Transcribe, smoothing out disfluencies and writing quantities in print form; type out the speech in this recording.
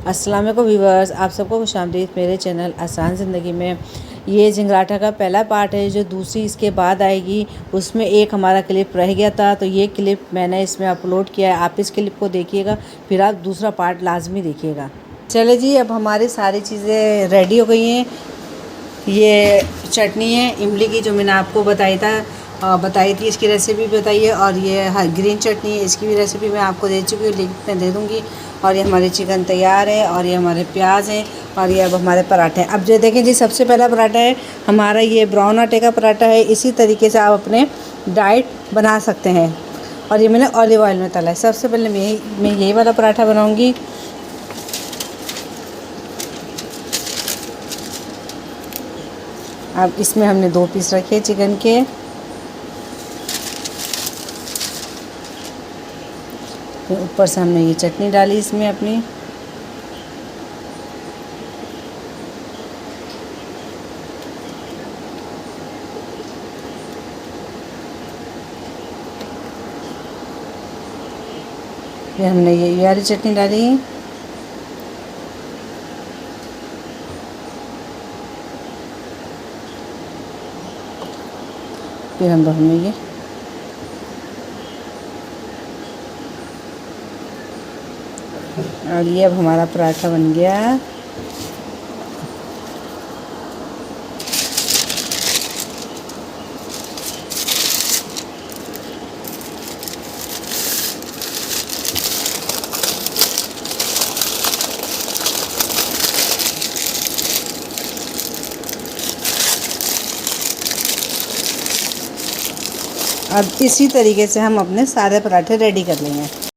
अस्सलाम वालेकुम व्यूअर्स, आप सबको खुशामदीद मेरे चैनल आसान ज़िंदगी में। ये झिंगराठा का पहला पार्ट है, जो दूसरी इसके बाद आएगी। उसमें एक हमारा क्लिप रह गया था, तो ये क्लिप मैंने इसमें अपलोड किया है। आप इस क्लिप को देखिएगा, फिर आप दूसरा पार्ट लाजमी देखिएगा। चले जी, अब हमारी सारी चीज़ें रेडी हो गई हैं। ये चटनी है इमली की, जो मैंने आपको बताई थी, इसकी रेसिपी बताइए। और ये ग्रीन चटनी है, इसकी भी रेसिपी मैं आपको दे चुकी हूँ, लिंक में दे दूँगी। और ये हमारे चिकन तैयार है, और ये हमारे प्याज हैं, और ये अब हमारे पराठे हैं। अब जो देखें जी, सबसे पहला पराठा है हमारा, ये ब्राउन आटे का पराठा है। इसी तरीके से आप अपने डाइट बना सकते हैं। और ये मैंने ऑलिव ऑयल में तला है। सबसे पहले मैं यही वाला पराठा बनाऊँगी। अब इसमें हमने 2 पीस रखे चिकन के। फिर ऊपर से हमने ये चटनी डाली इसमें अपनी। फिर हमने ये वाली चटनी डाली। फिर हम हमने ये और ये अब हमारा पराठा बन गया। अब इसी तरीके से हम अपने सारे पराठे रेडी कर लेंगे।